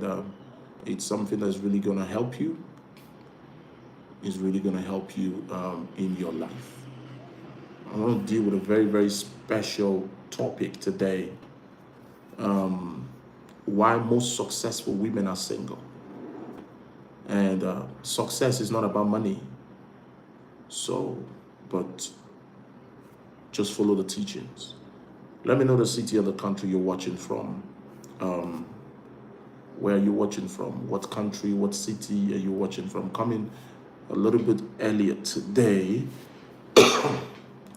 and it's something that's really going to help you. It's really going to help you in your life. I want to deal with a very, very special topic today. Why most successful women are single. And success is not about money. So, but just follow the teachings. Let me know the city and the country you're watching from. Where are you watching from? What country, what city are you watching from? Coming a little bit earlier today.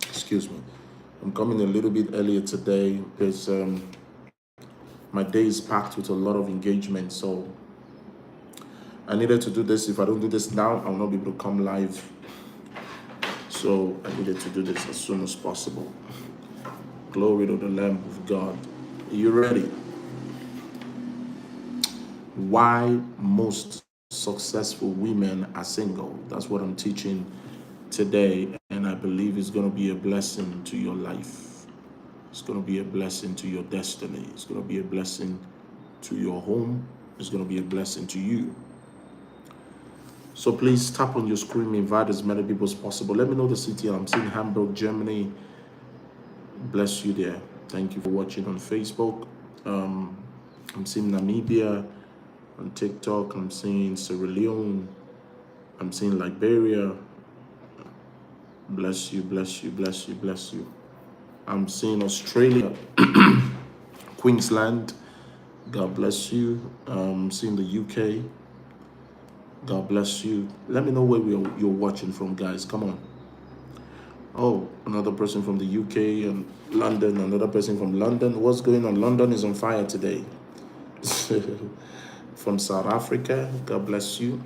Excuse me. I'm coming a little bit earlier today because my day is packed with a lot of engagement. So I needed to do this. If I don't do this now, I'll not be able to come live. So I needed to do this as soon as possible. Glory to the Lamb of God. Are you ready? Why most successful women are single. That's what I'm teaching today, and I believe it's going to be a blessing to your life. It's going to be a blessing to your destiny. It's going to be a blessing to your home. It's going to be a blessing to you. So please tap on your screen, invite as many people as possible. Let me know the city. I'm seeing Hamburg, Germany. Bless you there. Thank you for watching on Facebook. I'm seeing Namibia on TikTok. I'm seeing Sierra Leone. I'm seeing Liberia. Bless you, bless you, bless you, bless you. I'm seeing Australia, Queensland. God bless you. I'm seeing the UK. God bless you. Let me know where you're watching from, guys. Come on. Oh, another person from the UK and London. Another person from London. What's going on? London is on fire today. From South Africa. God bless you.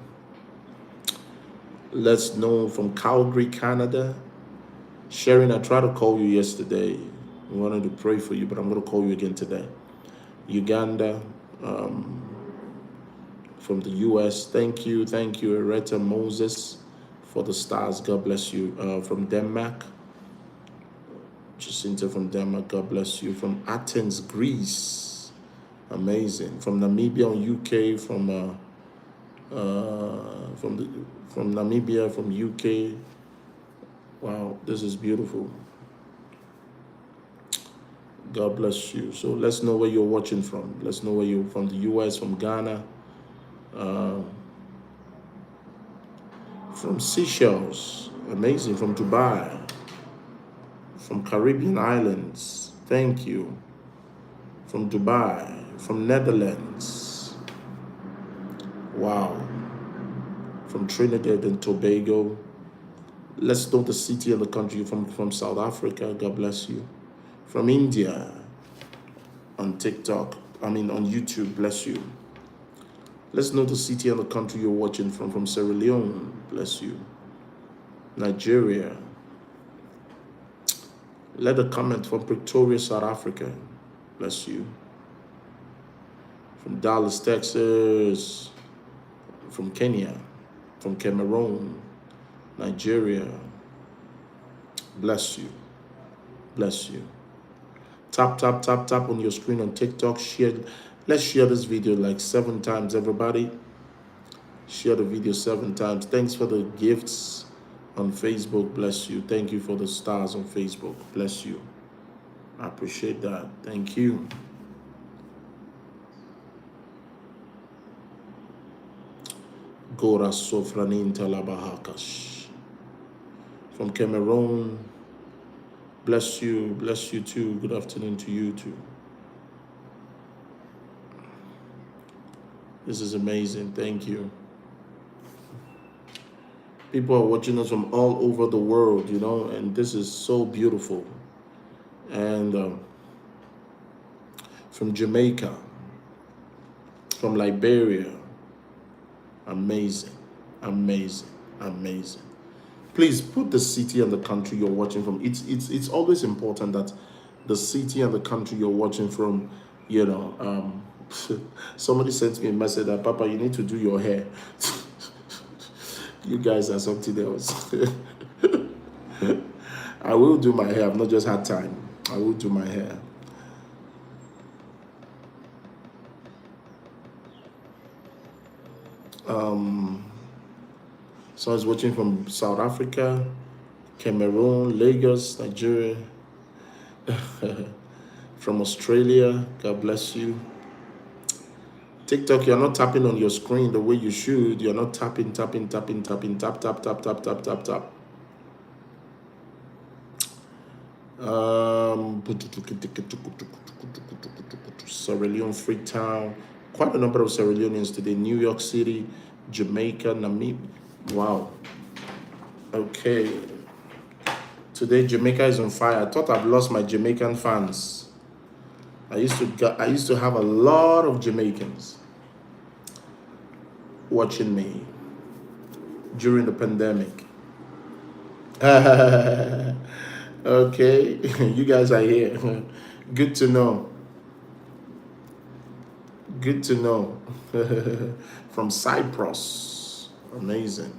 Let's know from Calgary, Canada. Sharon, I tried to call you yesterday. I wanted to pray for you, but I'm going to call you again today. Uganda, from the U.S. Thank you, Ereta Moses, for the stars. God bless you. From Denmark, Jacinta from Denmark. God bless you. From Athens, Greece. Amazing. From Namibia, UK. From Namibia, from UK. Wow, this is beautiful. God bless you. So let's know where you're watching from. Let's know where you're from. The US, from Ghana, from Seychelles. Amazing. From Dubai, from Caribbean islands. Thank you. From Dubai, from Netherlands. Wow. From Trinidad and Tobago. Let's know the city and the country. From South Africa. God bless you. From India, on TikTok, on YouTube, bless you. Let's know the city and the country you're watching from Sierra Leone, bless you. Nigeria. Let a comment from Pretoria, South Africa, bless you. From Dallas, Texas, from Kenya, from Cameroon, Nigeria, bless you, bless you. Tap on your screen on TikTok. Share. Let's share this video like 7 times, everybody. Share the video 7 times. Thanks for the gifts on Facebook. Bless you. Thank you for the stars on Facebook. Bless you. I appreciate that. Thank you. Gora Sofranin Talabahakash. From Cameroon. Bless you too. Good afternoon to you too. This is amazing. Thank you. People are watching us from all over the world, you know, and this is so beautiful. And from Jamaica, from Liberia, amazing, amazing, amazing. Please put the city and the country you're watching from. It's always important that the city and the country you're watching from, you know, somebody sent me a message that, Papa, you need to do your hair. You guys are something else. I will do my hair. I've not just had time. I will do my hair. So I was watching from South Africa, Cameroon, Lagos, Nigeria, from Australia. God bless you. TikTok, you're not tapping on your screen the way you should. You're not tapping, tap, tap, tap, tap, tap. Sierra Leone, Freetown. Quite a number of Sierra Leoneans today. New York City, Jamaica, Namibia. Wow. Okay. Today Jamaica is on fire. I thought I've lost my Jamaican fans. I used to have a lot of Jamaicans watching me during the pandemic. Okay, you guys are here. Good to know. Good to know. From Cyprus. Amazing.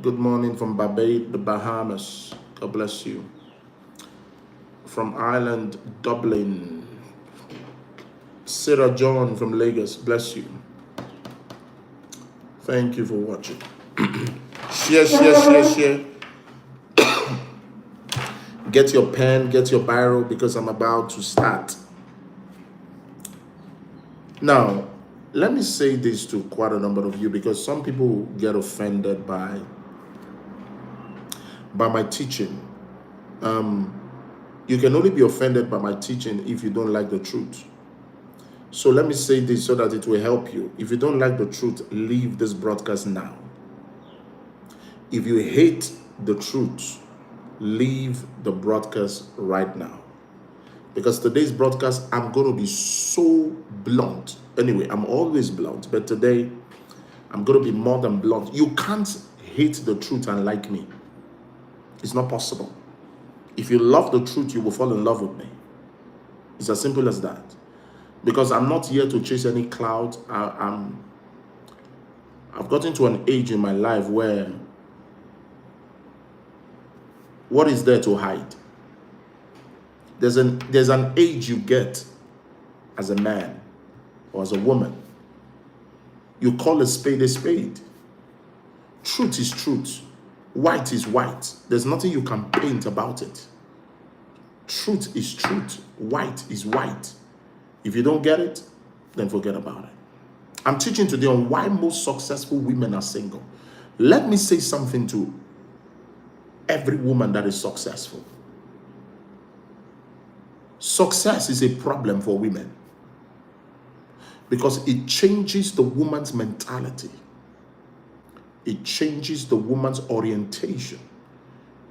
Good morning from Barbados, the Bahamas. God bless you. From Ireland, Dublin. Sarah John from Lagos. Bless you. Thank you for watching. Share. Get your pen, get your biro, because I'm about to start. Now, let me say this to quite a number of you, because some people get offended by my teaching. You can only be offended by my teaching if you don't like the truth. So let me say this so that it will help you. If you don't like the truth, leave this broadcast now. If you hate the truth, leave the broadcast right now. Because today's broadcast, I'm going to be so blunt. Anyway, I'm always blunt, but today I'm going to be more than blunt. You can't hate the truth and like me. It's not possible. If you love the truth, you will fall in love with me. It's as simple as that. Because I'm not here to chase any clout. I've gotten to an age in my life where what is there to hide? There's an age you get as a man or as a woman. You call a spade a spade. Truth is truth. White is white. There's nothing you can paint about it. Truth is truth. White is white. If you don't get it, then forget about it. I'm teaching today on why most successful women are single. Let me say something to every woman that is successful. Success is a problem for women because it changes the woman's mentality. It changes the woman's orientation.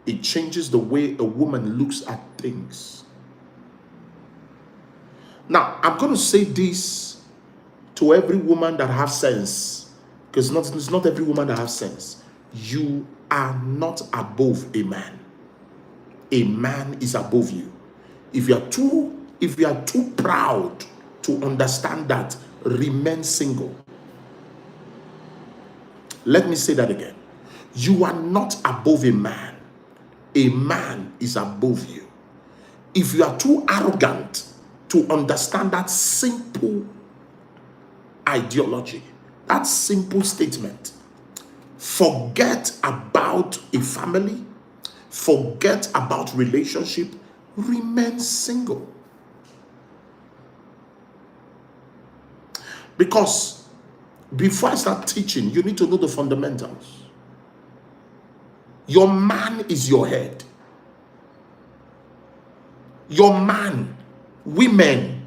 It changes the way a woman looks at things. Now, I'm going to say this to every woman that has sense, because it's not every woman that has sense. You are not above a man. A man is above you. If you are too proud to understand that, remain single. Let me say that again. You are not above a man. A man is above you. If you are too arrogant to understand that simple ideology, that simple statement, forget about a family, forget about relationship, remain single. Because before I start teaching, you need to know the fundamentals. Your man is your head. Your man, women,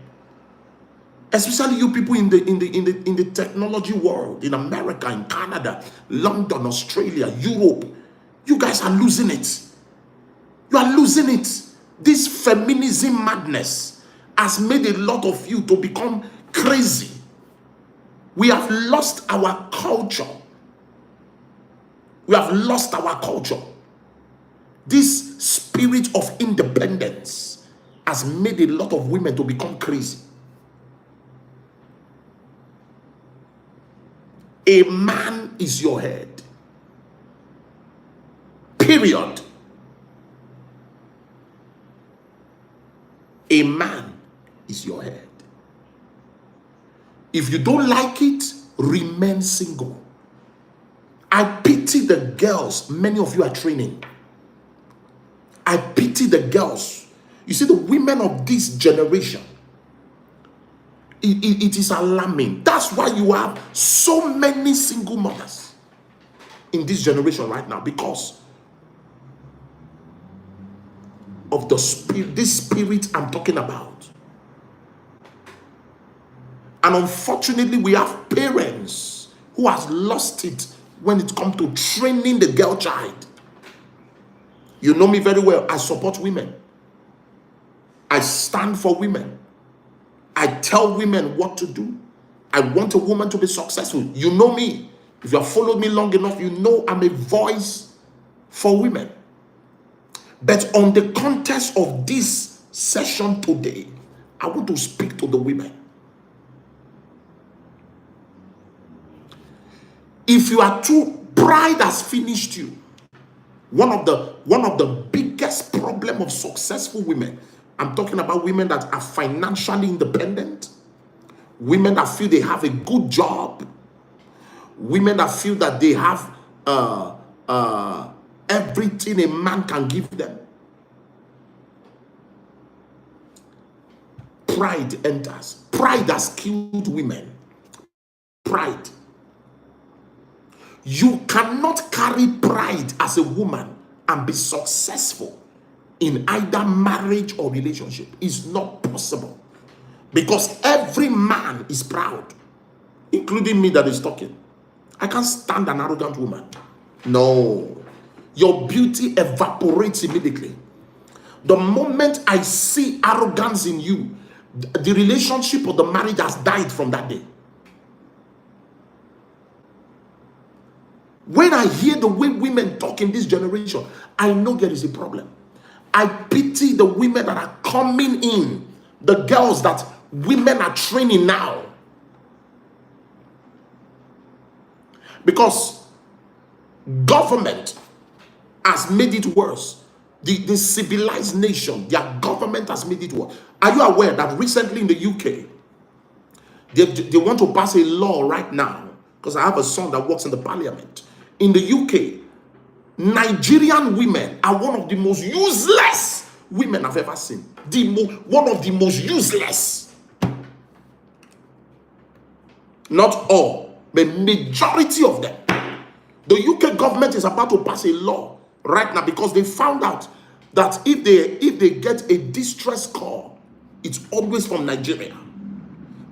especially you people in the technology world, in America, in Canada, London, Australia, Europe, you guys are losing it. You are losing it. This feminism madness has made a lot of you to become crazy. We have lost our culture. We have lost our culture. This spirit of independence has made a lot of women to become crazy. A man is your head. Period. A man is your head. If you don't like it, remain single. I pity the girls many of you are training. I pity the girls. You see, the women of this generation, it is alarming. That's why you have so many single mothers in this generation right now, because of the spirit, this spirit I'm talking about. And unfortunately, we have parents who has lost it when it comes to training the girl child. You know me very well. I support women. I stand for women. I tell women what to do. I want a woman to be successful. You know me. If you have followed me long enough, you know I'm a voice for women. But on the context of this session today, I want to speak to the women. If you are too, pride has finished you. One of the biggest problem of successful women, I'm talking about women that are financially independent, women that feel they have a good job, women that feel that they have everything a man can give them. Pride enters. Pride has killed women. Pride. You cannot carry pride as a woman and be successful in either marriage or relationship. It's not possible, because every man is proud, including me that is talking. I can't stand an arrogant woman. No. Your beauty evaporates immediately. The moment I see arrogance in you, the relationship or the marriage has died from that day. When I hear the way women talk in this generation, I know there is a problem. I pity the women that are coming in, the girls that women are training now. Because government has made it worse. The civilized nation, their government has made it worse. Are you aware that recently in the UK, they want to pass a law right now? Because I have a son that works in the parliament. In the UK, Nigerian women are one of the most useless women I've ever seen. One of the most useless. Not all, but majority of them. The UK government is about to pass a law right now because they found out that if they get a distress call, it's always from Nigeria.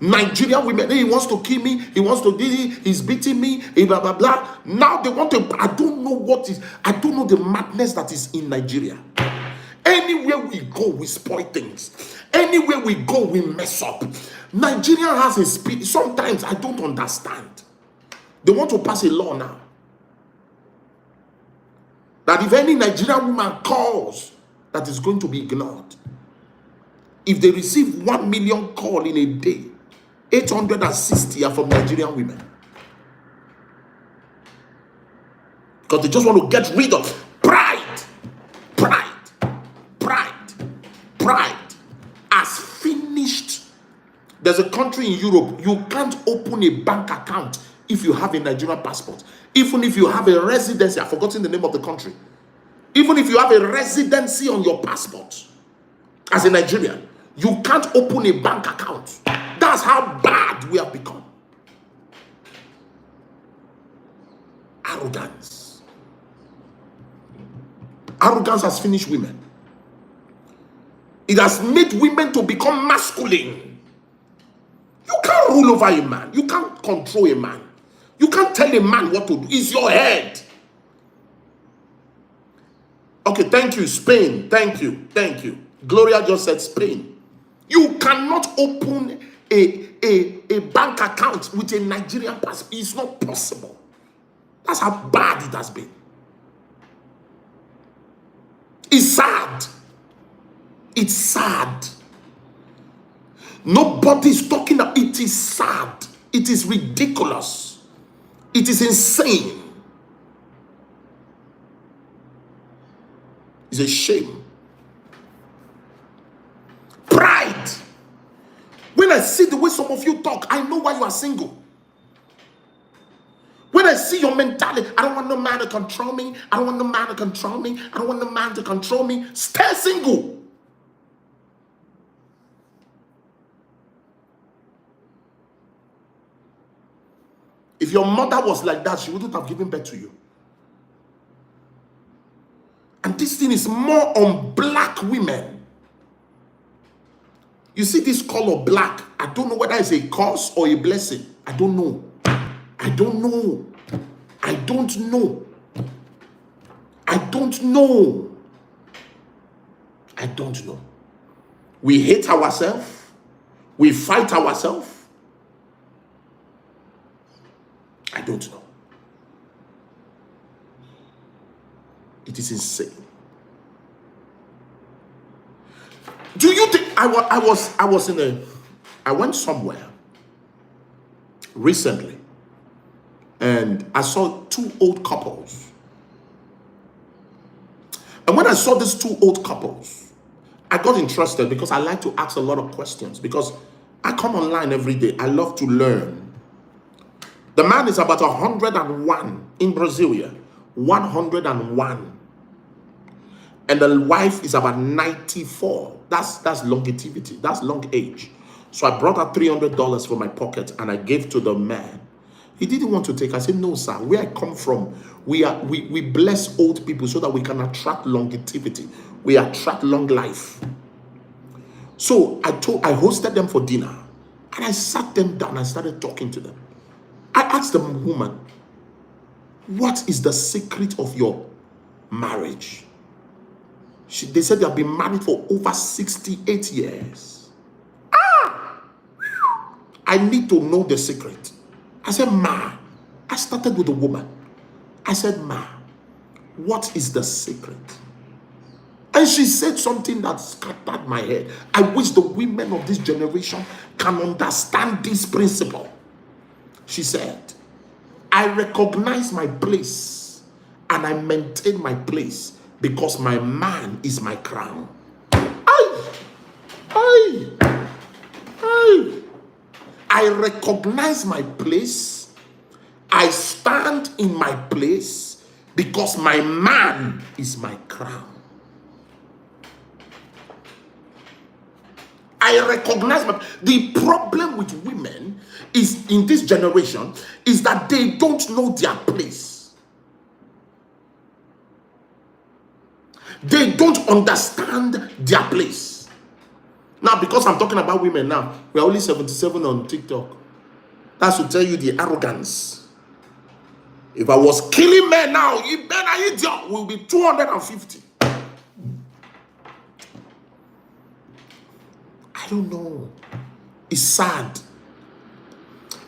Nigerian women, he wants to kill me, he wants to do it, he's beating me, blah blah blah. Now they want to, I don't know the madness that is in Nigeria. Anywhere we go, we spoil things. Anywhere we go, we mess up. Nigeria has a speed. Sometimes I don't understand. They want to pass a law now that if any Nigerian woman calls, that is going to be ignored. If they receive 1 million call in a day, 860 are from Nigerian women. Because they just want to get rid of pride. Pride has finished. There's a country in Europe, you can't open a bank account if you have a Nigerian passport. Even if you have a residency, I've forgotten the name of the country. Even if you have a residency on your passport as a Nigerian, you can't open a bank account. That's how bad we have become. Arrogance. Arrogance has finished women. It has made women to become masculine. You can't rule over a man. You can't control a man. You can't tell a man what to do. It's your head. Okay, thank you, Spain. Thank you. Gloria just said Spain. You cannot open a bank account with a Nigerian passport. It's not possible. That's how bad it has been. It's sad. It's sad. Nobody's talking about it. It is sad. It is ridiculous. It is insane. It's a shame. Pride. When I see the way some of you talk, I know why you are single. When I see your mentality, I don't want no man to control me. I don't want no man to control me. I don't want no man to control me. Stay single. If your mother was like that, she wouldn't have given birth to you. And this thing is more on black women. You see this color black. I don't know whether it's a curse or a blessing. I don't know. I don't know. I don't know. I don't know. I don't know. We hate ourselves. We fight ourselves. I don't know. It is insane. Do you think I went somewhere recently and I saw two old couples. And when I saw these two old couples, I got interested because I like to ask a lot of questions, because I come online every day. I love to learn. The man is about 101 in Brasilia, 101. And the wife is about 94. That's longevity. That's long age. So I brought out $300 from my pocket and I gave to the man. He didn't want to take. I said, no, sir. Where I come from, we bless old people so that we can attract longevity. We attract long life. So I hosted them for dinner and I sat them down. I started talking to them. I asked the woman, what is the secret of your marriage? They said they have been married for over 68 years. I need to know the secret. I said, ma, I started with the woman. I said, ma, what is the secret? And she said something that scattered my head. I wish the women of this generation can understand this principle. She said, I recognize my place and I maintain my place because my man is my crown. I recognize my place. I stand in my place because my man is my crown. I recognize the problem with women is in this generation is that they don't know their place. They don't understand their place. Now, because I'm talking about women now, we're only 77 on TikTok. That's to tell you the arrogance. If I was killing men now, you better idiot, will be 250. I don't know. It's sad.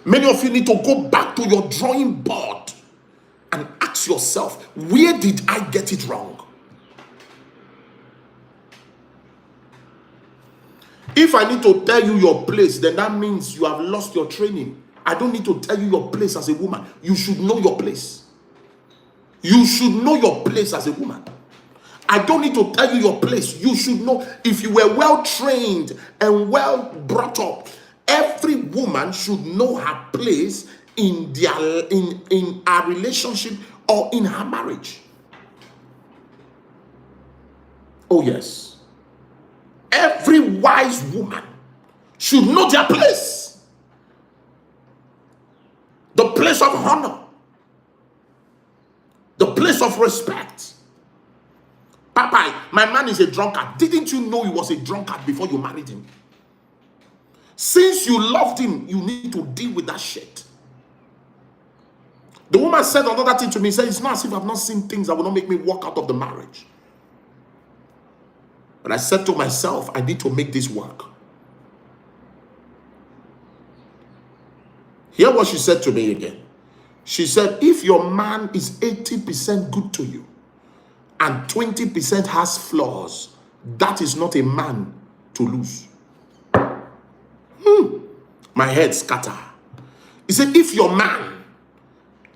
Many of you need to go back to your drawing board and ask yourself, where did I get it wrong? If I need to tell you your place, then that means you have lost your training. I don't need to tell you your place as a woman. You should know your place. You should know your place as a woman. I don't need to tell you your place. You should know. If you were well trained and well brought up, every woman should know her place in a relationship or in her marriage. Oh yes. Every wise woman should know their place. The place of honor. The place of respect. Papa, my man is a drunkard. Didn't you know he was a drunkard before you married him? Since you loved him, you need to deal with that shit. The woman said another thing to me. He said, it's not as if I've not seen things that will not make me walk out of the marriage. But I said to myself, I need to make this work. Hear what she said to me again. She said, if your man is 80% good to you and 20% has flaws, that is not a man to lose. My head scatter. He said, if your man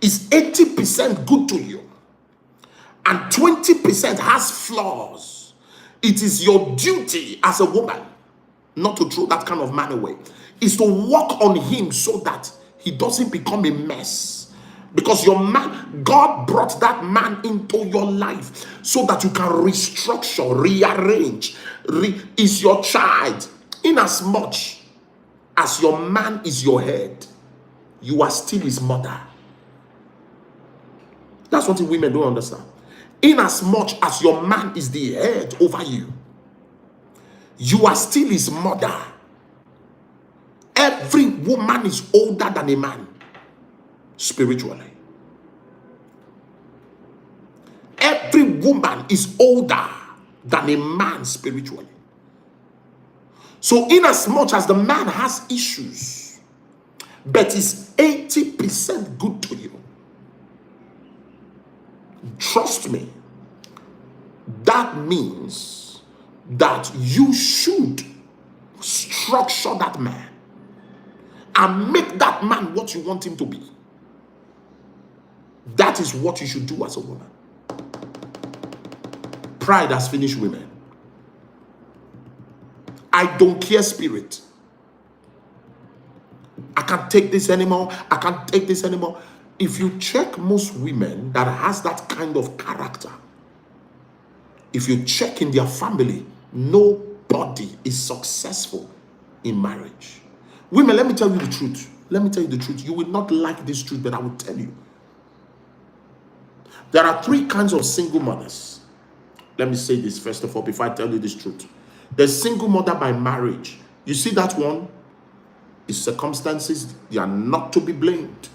is 80% good to you and 20% has flaws, it is your duty as a woman not to throw that kind of man away. Is to work on him so that he doesn't become a mess. Because your man, God brought that man into your life so that you can restructure, rearrange. Is your child. In as much as your man is your head, you are still his mother. That's what women don't understand. In as much as your man is the head over you, you are still his mother. Every woman is older than a man spiritually. Every woman is older than a man spiritually. So in as much as the man has issues, but is 80% good to you, trust me, that means that you should structure that man and make that man what you want him to be. That is what you should do as a woman. Pride has finished women. I don't care spirit. I can't take this anymore. I can't take this anymore. If you check most women that has that kind of character, if you check in their family, nobody is successful in marriage. Women, let me tell you the truth. Let me tell you the truth. You will not like this truth, but I will tell you. There are 3 kinds of single mothers. Let me say this first of all before I tell you this truth. There's single mother by marriage. You see that one? It's circumstances. They are not to be blamed.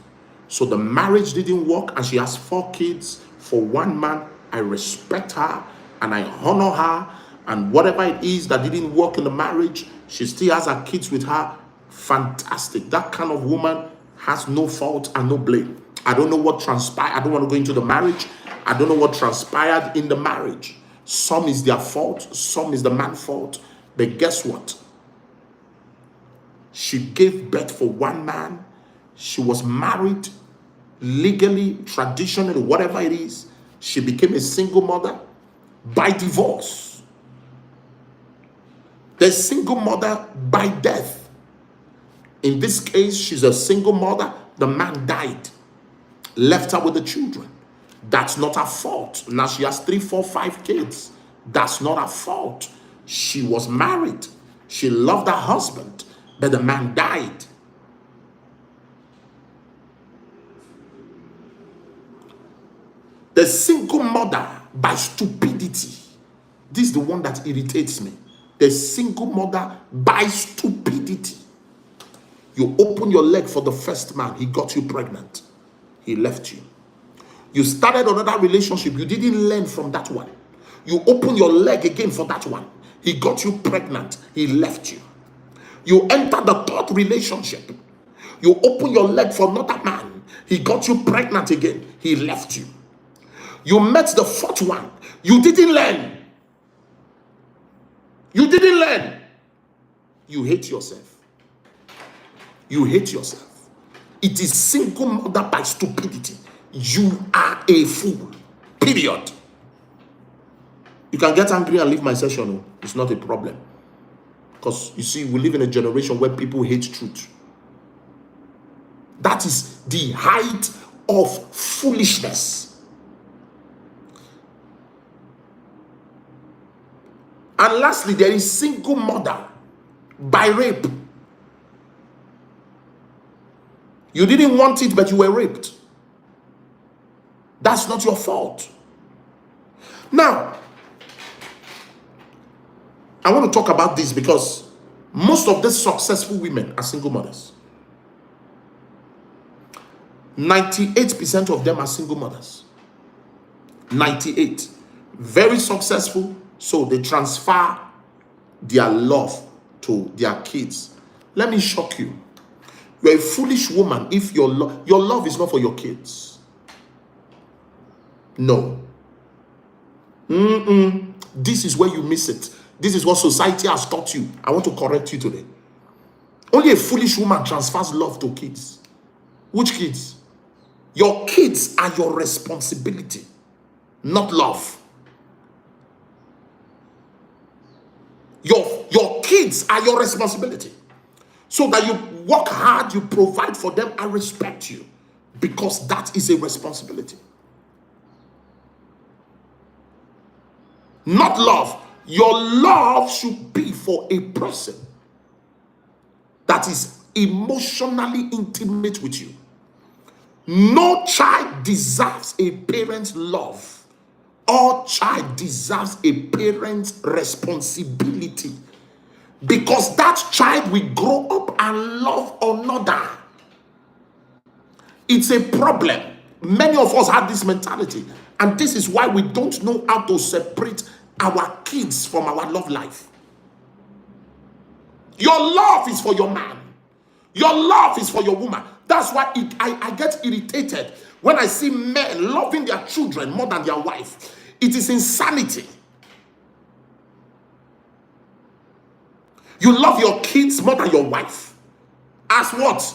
So the marriage didn't work and she has 4 kids for one man. I respect her and I honor her. And whatever it is that didn't work in the marriage, she still has her kids with her. Fantastic. That kind of woman has no fault and no blame. I don't know what transpired. I don't want to go into the marriage. I don't know what transpired in the marriage. Some is their fault. Some is the man's fault. But guess what? She gave birth for one man. She was married legally, traditionally, whatever it is. She became a single mother by divorce. The single mother by death. In this case, she's a single mother. The man died. Left her with the children. That's not her fault. Now she has 3, 4, 5 kids. That's not her fault. She was married. She loved her husband, but the man died. The single mother by stupidity. This is the one that irritates me. The single mother by stupidity. You open your leg for the first man. He got you pregnant. He left you. You started another relationship. You didn't learn from that one. You open your leg again for that one. He got you pregnant. He left you. You enter the 3rd relationship. You open your leg for another man. He got you pregnant again. He left you. You met the 4th one. You didn't learn. You didn't learn. You hate yourself. You hate yourself. It is single mother by stupidity. You are a fool. Period. You can get angry and leave my session. It's not a problem. Because you see, we live in a generation where people hate truth. That is the height of foolishness. And lastly, there is single mother by rape. You didn't want it, but you were raped. That's not your fault. Now, I want to talk about this because most of the successful women are single mothers. 98% of them are single mothers. 98. Very successful, so they transfer their love to their kids. Let me shock you. You're a foolish woman if your love is not for your kids. No. This is where you miss it. This is what society has taught you. I want to correct you today. Only a foolish woman transfers love to kids. Which kids? Your kids are your responsibility, not love. Your kids are your responsibility. So that you work hard, you provide for them, and respect you. because that is a responsibility. Not love. Your love should be for a person that is emotionally intimate with you. No child deserves a parent's love. All child deserves a parent's responsibility, because that child will grow up and love another. It's a problem. Many of us have this mentality, and this is why we don't know how to separate our kids from our love life. Your love is for your man. Your love is for your woman. That's why I get irritated when I see men loving their children more than their wife. It is insanity. You love your kids more than your wife. As what?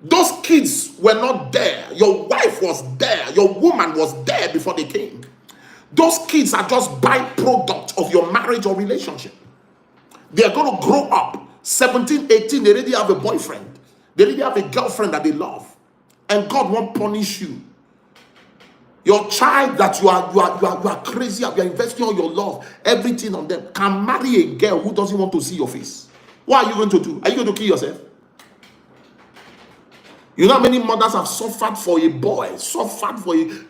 Those kids were not there. Your wife was there. Your woman was there before they came. Those kids are just byproduct of your marriage or relationship. They are going to grow up 17, 18. They already have a boyfriend. They already have a girlfriend that they love. And God won't punish you. Your child that you are crazy, you are investing all your love, everything on them, can marry a girl who doesn't want to see your face. What are you going to do? Are you going to kill yourself? You know how many mothers have suffered for a boy,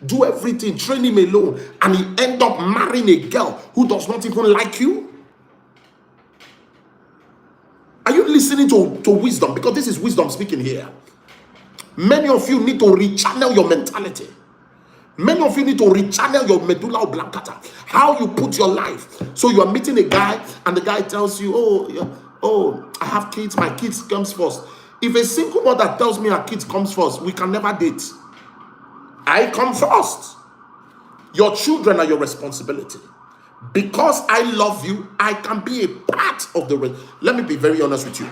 do everything, train him alone, and he end up marrying a girl who does not even like you? Are you listening to wisdom? Because this is wisdom speaking here. Many of you need to rechannel your mentality. Many of you need to rechannel your medulla oblongata. How you put your life. So you are meeting a guy, and the guy tells you, oh, I have kids, my kids comes first. If a single mother tells me her kids comes first, we can never date. I come first. Your children are your responsibility. Because I love you, I can be a part of the rest. Let me be very honest with you.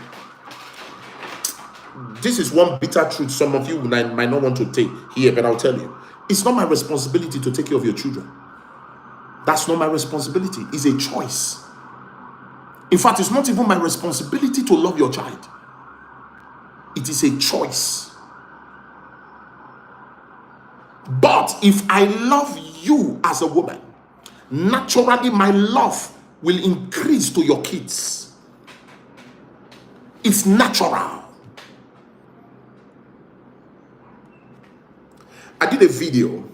This is one bitter truth some of you might not want to take here, but I'll tell you. It's not my responsibility to take care of your children. That's not my responsibility. It's a choice. In fact, it's not even my responsibility to love your child. It is a choice. But if I love you as a woman, naturally my love will increase to your kids. It's natural. I did a video.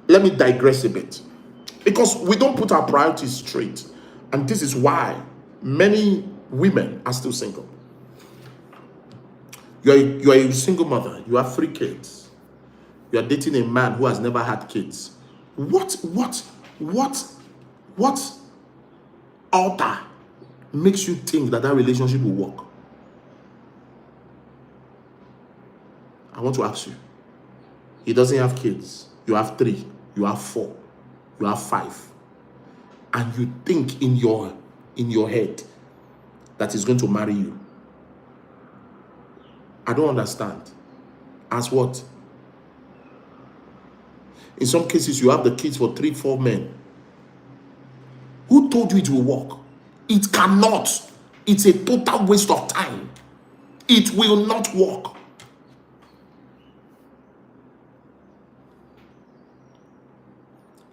Let me digress a bit. Because we don't put our priorities straight. And this is why many women are still single. You're a single mother. You have 3 kids. You are dating a man who has never had kids. What altar makes you think that relationship will work? I want to ask you. He doesn't have kids. You have 3. You have 4. You have 5. And you think in your head that he's going to marry you. I don't understand. As what? In some cases, you have the kids for 3, 4 men. Who told you it will work? It cannot. It's a total waste of time. It will not work.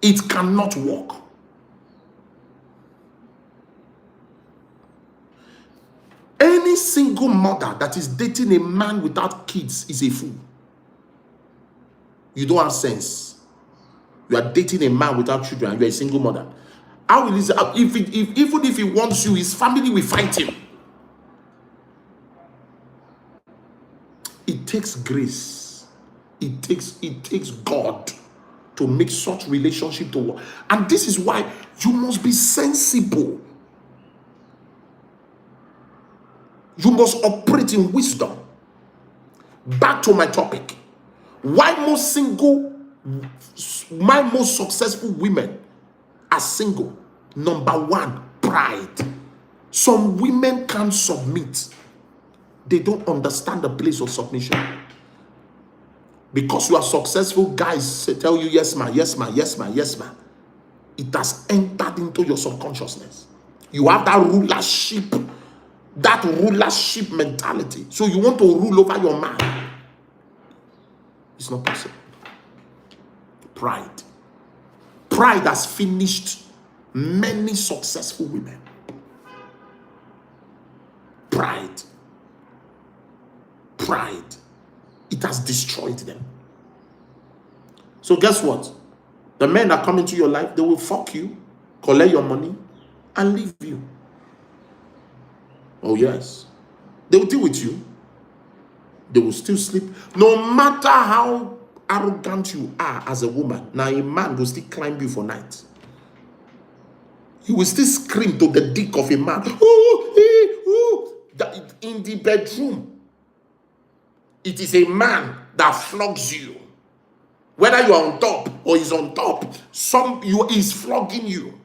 It cannot work. Any single mother that is dating a man without kids is a fool. You don't have sense. You are dating a man without children and you are a single mother. How will this, even if he wants you, his family will fight him. It takes grace. It takes God to make such relationship to work. And this is why you must be sensible. You must operate in wisdom. Back to my topic. Why most successful women are single? Number 1, pride. Some women can't submit. They don't understand the place of submission. Because you are successful, guys tell you yes ma, yes ma, yes ma, yes ma. It has entered into your subconsciousness. You have that rulership. That rulership mentality. So you want to rule over your man. It's not possible. Pride. Pride has finished many successful women. Pride. Pride. It has destroyed them. So guess what? The men that come into your life, they will fuck you, collect your money, and leave you. Oh yes. They will deal with you. They will still sleep. No matter how arrogant you are as a woman, now a man will still climb you for night. You will still scream to the dick of a man. In the bedroom, it is a man that flogs you. Whether you are on top or he's on top, is flogging you.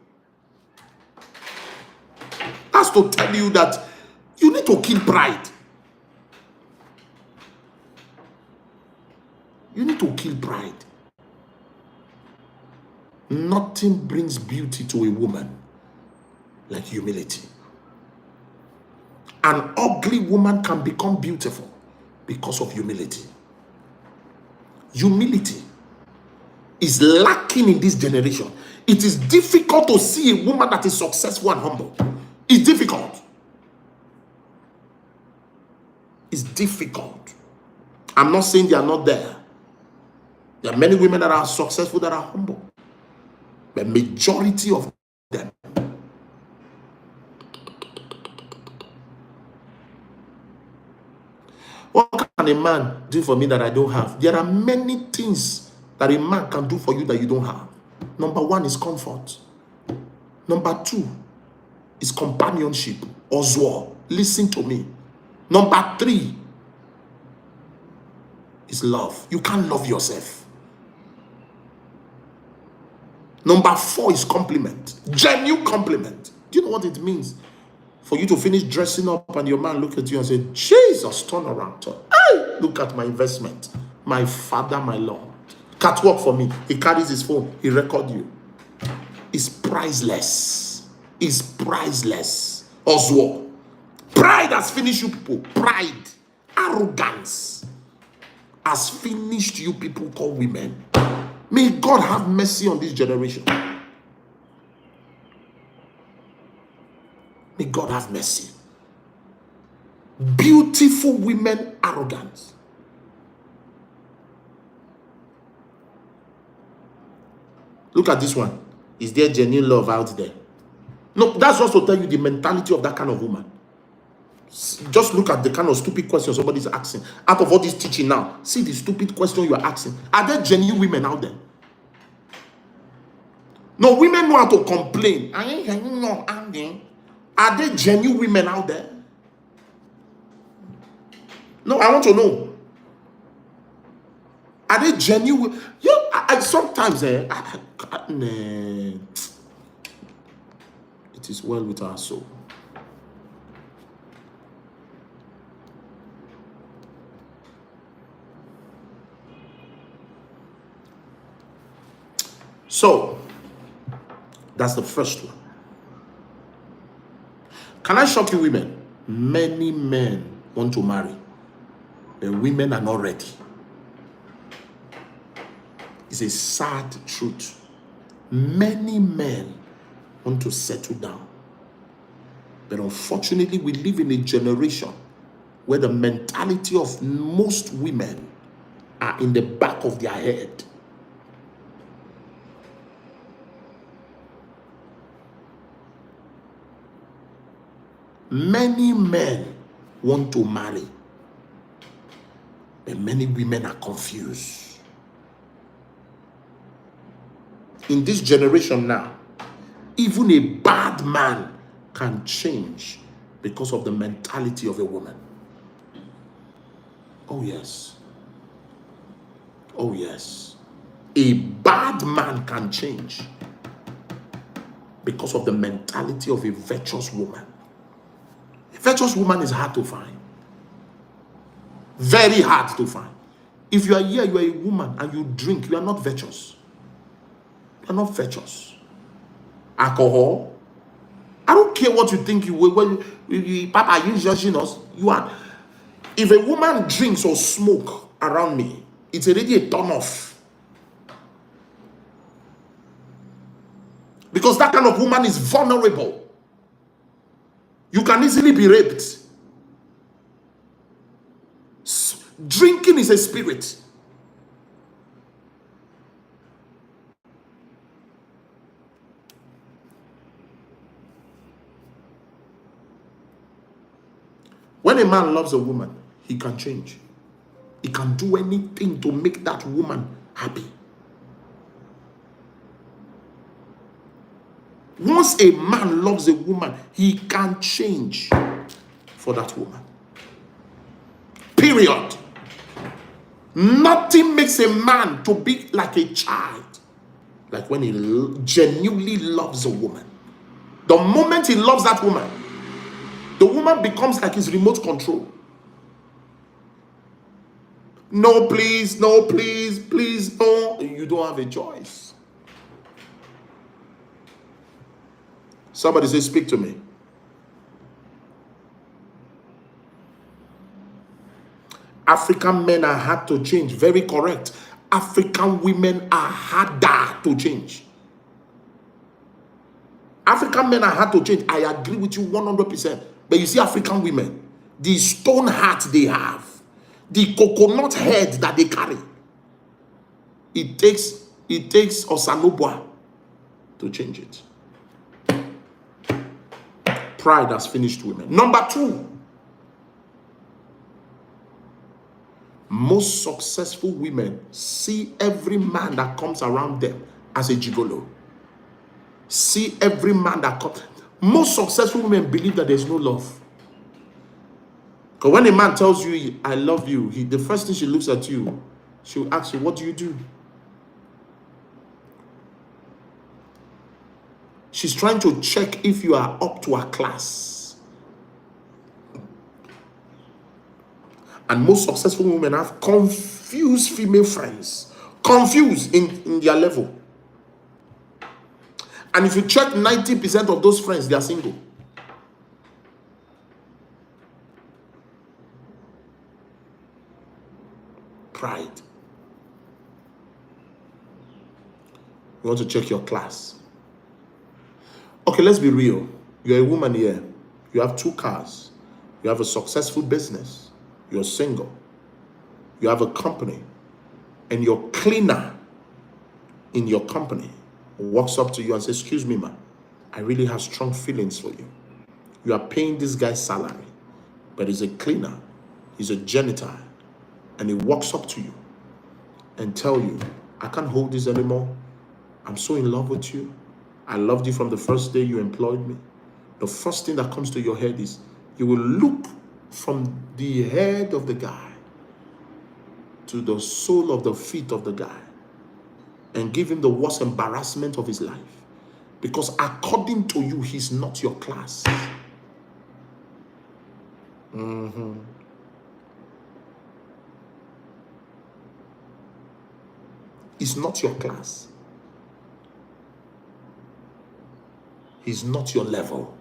That's to tell you that you need to kill pride. You need to kill pride. Nothing brings beauty to a woman like humility. An ugly woman can become beautiful because of humility. Humility is lacking in this generation. It is difficult to see a woman that is successful and humble. It's difficult. It's difficult. I'm not saying they are not there. There are many women that are successful that are humble. The majority of them. What can a man do for me that I don't have? There are many things that a man can do for you that you don't have. Number one is comfort. Number two is companionship. Oswald, listen to me. Number three is love. You can't love yourself. Number four is compliment. Genuine compliment. Do you know what it means? For you to finish dressing up and your man look at you and say, Jesus, turn around. Hey, look at my investment. My father, my Lord. Catwalk for me. He carries his phone. He records you. It's priceless. It's priceless. Oswald. Pride has finished you people. Pride. Arrogance has finished you people called women. May God have mercy on this generation. May God have mercy. Beautiful women, arrogance. Look at this one. Is there genuine love out there? No, that's just to tell you the mentality of that kind of woman. Just look at the kind of stupid questions somebody's asking. Out of all this teaching now, see the stupid question you are asking. Are there genuine women out there? No, women know how to complain. Are there genuine women out there? No, I want to know. Are they genuine? Yeah, I sometimes it is well with our soul. So that's the first one. Can I shock you, women? Many men want to marry, but women are not ready. It's a sad truth. Many men want to settle down, but unfortunately, we live in a generation where the mentality of most women are in the back of their head. Many men want to marry, but many women are confused. In this generation now, even a bad man can change because of the mentality of a woman. Oh yes. Oh yes. A bad man can change because of the mentality of a virtuous woman. A virtuous woman is hard to find. Very hard to find. If you are here, you are a woman and you drink, you are not virtuous. You are not virtuous. Alcohol, I don't care what you think you will. Papa, are you judging us? You are. If a woman drinks or smoke around me, it's already a turn off. Because that kind of woman is vulnerable. You can easily be raped. Drinking is a spirit. When a man loves a woman, he can change. He can do anything to make that woman happy. Once a man loves a woman, he can change for that woman. Period. Nothing makes a man to be like a child like when he genuinely loves a woman. The moment he loves that woman, the woman becomes like his remote control. No, please, no, please, please, no. You don't have a choice. Somebody say, speak to me. African men are hard to change. Very correct. African women are harder to change. African men are hard to change. I agree with you 100%. But you see, African women, the stone heart they have, the coconut head that they carry, it takes Osanobwa to change it. Pride has finished women. Number 2, most successful women see every man that comes around them as a gigolo. See every man that comes. Most successful women believe that there's no love. Because when a man tells you, I love you, the first thing she looks at you, she'll ask you, what do you do? She's trying to check if you are up to her class. And most successful women have confused female friends. Confused in their level. And if you check 90% of those friends, they are single. Pride. You want to check your class. Okay, let's be real. You're a woman here. You have 2 cars. You have a successful business. You're single. You have a company. And your cleaner in your company walks up to you and says, excuse me, man, I really have strong feelings for you. You are paying this guy's salary, but he's a cleaner. He's a janitor. And he walks up to you and tell you, I can't hold this anymore. I'm so in love with you. I loved you from the first day you employed me. The first thing that comes to your head is you will look from the head of the guy to the sole of the feet of the guy and give him the worst embarrassment of his life. Because according to you, he's not your class. He's not your class. He's not your level.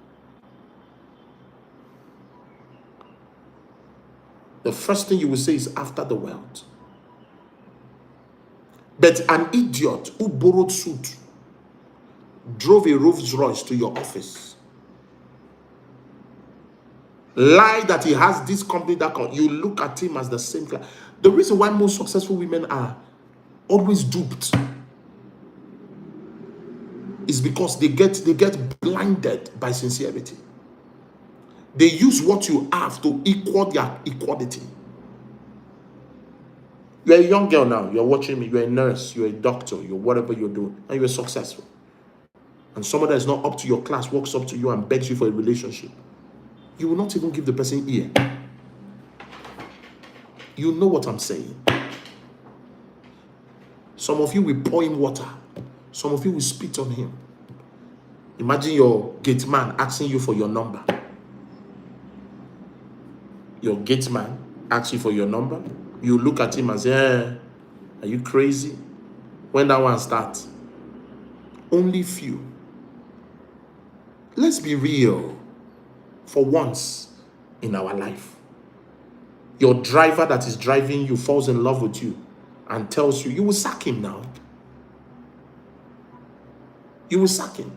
The first thing you will say is after the wealth. But an idiot who borrowed suit drove a Rolls Royce to your office, lie that he has this company, that you look at him as the same class. The reason why most successful women are always duped is because they get blinded by sincerity. They use what you have to equal their equality. You're a young girl now, you're watching me, you're a nurse, you're a doctor, you're whatever you're doing, and you're successful. And someone that is not up to your class walks up to you and begs you for a relationship. You will not even give the person ear. You know what I'm saying. Some of you will pour him water. Some of you will spit on him. Imagine your gate man asking you for your number. Your gate man asks you for your number. You look at him and say, are you crazy? When that one starts, only few Let's be real for once in our life. Your driver that is driving you falls in love with you and tells you, you will sack him now. You will sack him.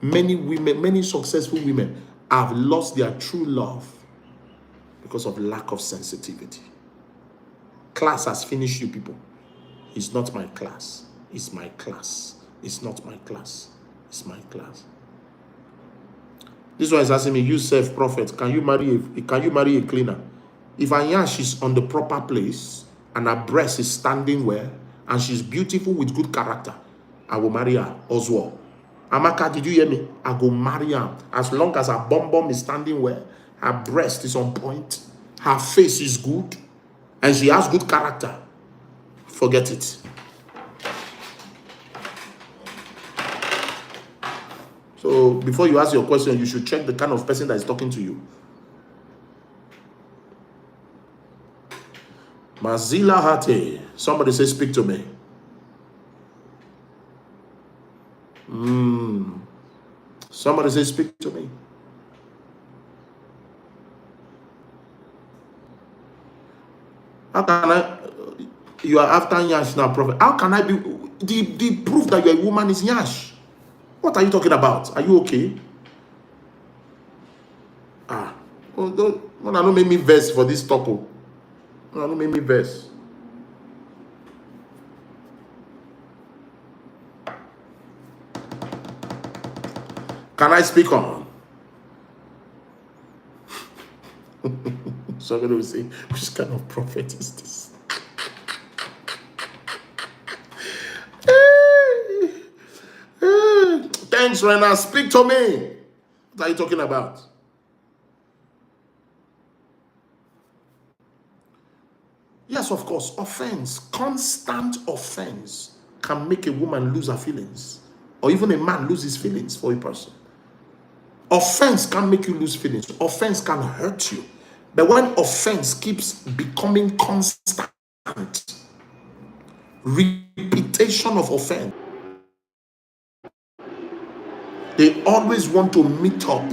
Many women, many successful women have lost their true love because of lack of sensitivity. Class has finished you people. It's not my class. It's my class. It's not my class. It's my class. This one is asking me, you self prophet, can you marry a cleaner? If her yash is on the proper place and her breast is standing well and she's beautiful with good character, I will marry her. Oswald. Amaka, did you hear me? I go marry her. As long as her bum is standing well, her breast is on point, her face is good, and she has good character, forget it. So before you ask your question, you should check the kind of person that is talking to you. Mazila Hate. Somebody say, speak to me. Somebody say, speak to me. How can I? You are after Nyash now, prophet. How can I be? The proof that you're a woman is Nyash. What are you talking about? Are you okay? Don't make me verse for this talk. Don't make me verse. Can I speak on? Somebody will say, which kind of prophet is this? Thanks, Rena. Speak to me. What are you talking about? Yes, of course. Offense, constant offense can make a woman lose her feelings, or even a man lose his feelings for a person. Offense can make you lose feelings. Offense can hurt you. But when offense keeps becoming constant, repetition of offense, they always want to meet up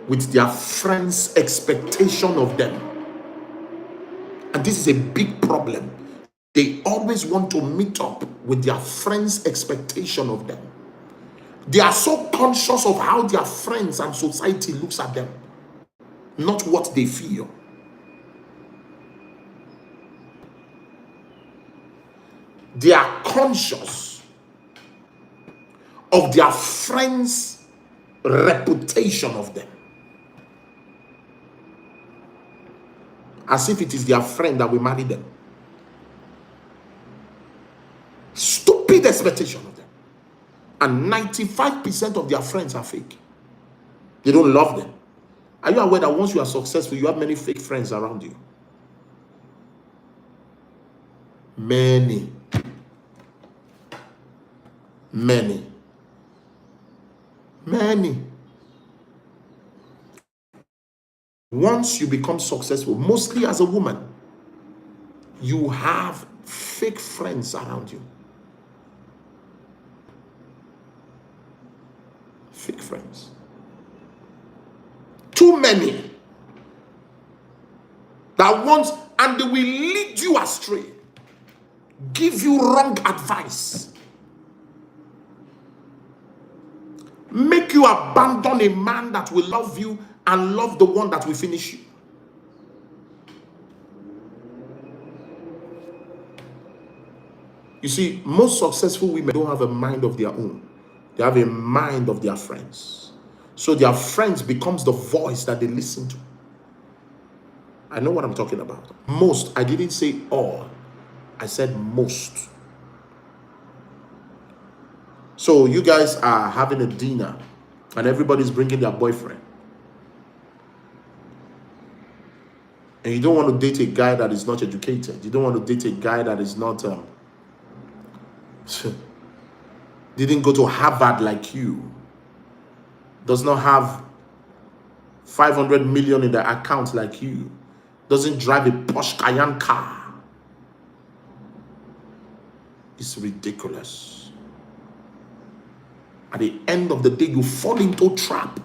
with their friends' expectation of them. And this is a big problem. They always want to meet up with their friends' expectation of them. They are so conscious of how their friends and society looks at them, not what they feel. They are conscious of their friends' reputation of them, as if it is their friend that will marry them. Stupid expectation of them. And 95% of their friends are fake. They don't love them. Are you aware that once you are successful, you have many fake friends around you? Many. Once you become successful, mostly as a woman, you have fake friends around you. Fake friends. Too many. That once, and they will lead you astray, give you wrong advice, make you abandon a man that will love you and love the one that will finish you. You see, most successful women don't have a mind of their own. They have a mind of their friends. So their friends becomes the voice that they listen to. I know what I'm talking about. Most, I didn't say all. I said most. So you guys are having a dinner and everybody's bringing their boyfriend. And you don't want to date a guy that is not educated. You don't want to date a guy that is not didn't go to Harvard like you, does not have 500 million in their account like you, doesn't drive a Porsche Cayenne car. It's ridiculous. At the end of the day, you fall into a trap.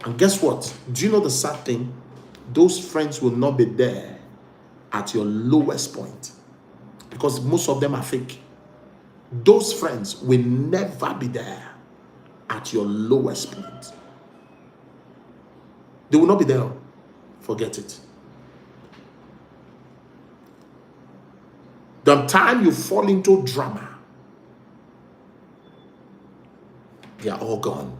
And guess what? Do you know the sad thing? Those friends will not be there at your lowest point, because most of them are fake. Those friends will never be there at your lowest point. They will not be there. Forget it. The time you fall into drama, they are all gone.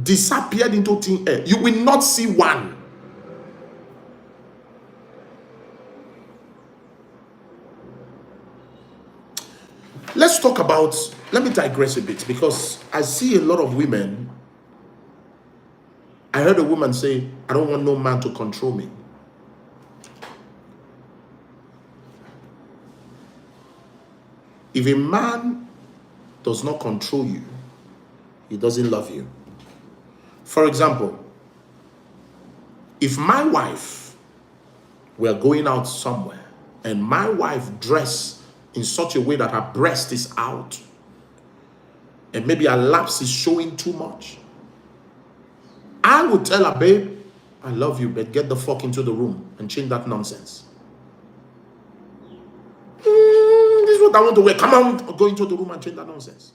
Disappeared into thin air. You will not see one. Let's talk about, let me digress a bit, because I see a lot of women. I heard a woman say, I don't want no man to control me. If a man does not control you, he doesn't love you. For example, if my wife were going out somewhere and my wife dressed in such a way that her breast is out and maybe her laps is showing too much, I would tell her, babe, I love you, but get the fuck into the room and change that nonsense. This is what I want to wear. Come on, go into the room and change that nonsense.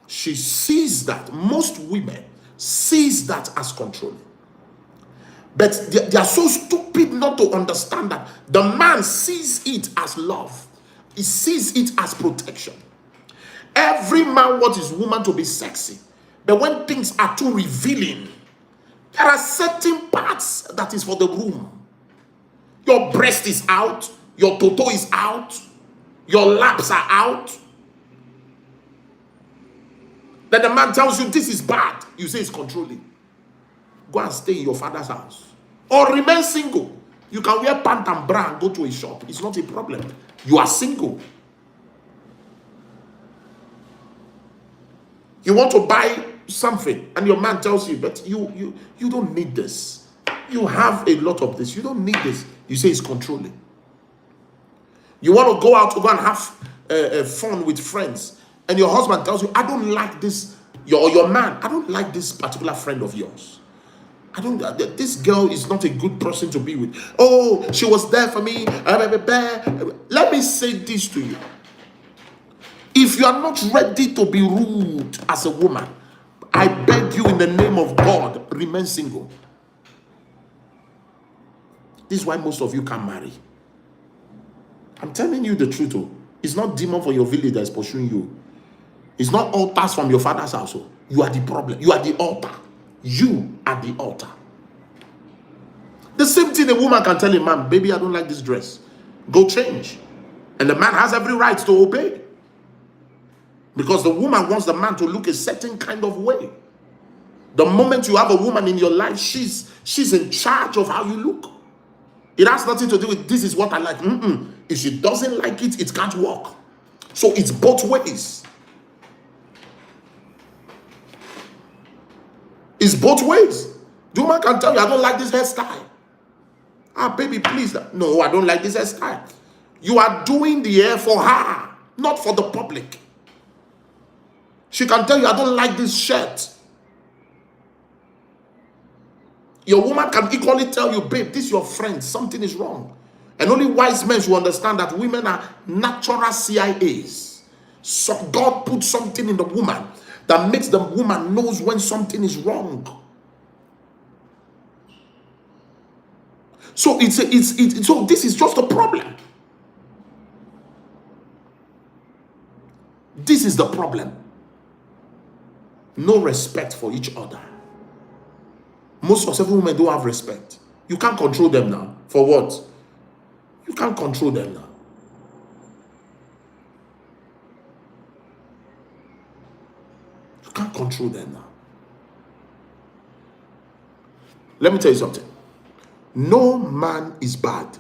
She sees that. Most women sees that as controlling. But they are so stupid not to understand that the man sees it as love. He sees it as protection. Every man wants his woman to be sexy. But when things are too revealing, there are certain parts that is for the room. Your breast is out. Your toto is out. Your laps are out. Then the man tells you this is bad. You say it's controlling. Go and stay in your father's house. Or remain single. You can wear pant and bra and go to a shop. It's not a problem. You are single. You want to buy something and your man tells you, but you don't need this. You have a lot of this. You don't need this. You say it's controlling. You want to go out to go and have fun with friends, and your husband tells you, I don't like this. Your man, I don't like this particular friend of yours. This girl is not a good person to be with. Oh, she was there for me. Let me say this to you. If you are not ready to be rude as a woman, I beg you in the name of God, remain single. This is why most of you can't marry. I'm telling you the truth. Oh. It's not demon for your village that is pursuing you. It's not altars from your father's house. Oh. You are the problem. You are the altar. You are the altar. The same thing a woman can tell a man, baby, I don't like this dress. Go change. And the man has every right to obey. Because the woman wants the man to look a certain kind of way. The moment you have a woman in your life, she's in charge of how you look. It has nothing to do with this is what I like. If she doesn't like it, it can't work. So it's both ways. It's both ways. The woman can tell you, I don't like this hairstyle. Ah, baby, please. No, I don't like this hairstyle. You are doing the hair for her, not for the public. She can tell you, I don't like this shirt. Your woman can equally tell you, babe, this is your friend, something is wrong. And only wise men should understand that women are natural CIAs. So God put something in the woman that makes the woman knows when something is wrong. So so this is just a problem. This is the problem. No respect for each other. Most successful women don't have respect. You can't control them now. For what? You can't control them now. You can't control them now. Let me tell you something. No man is bad.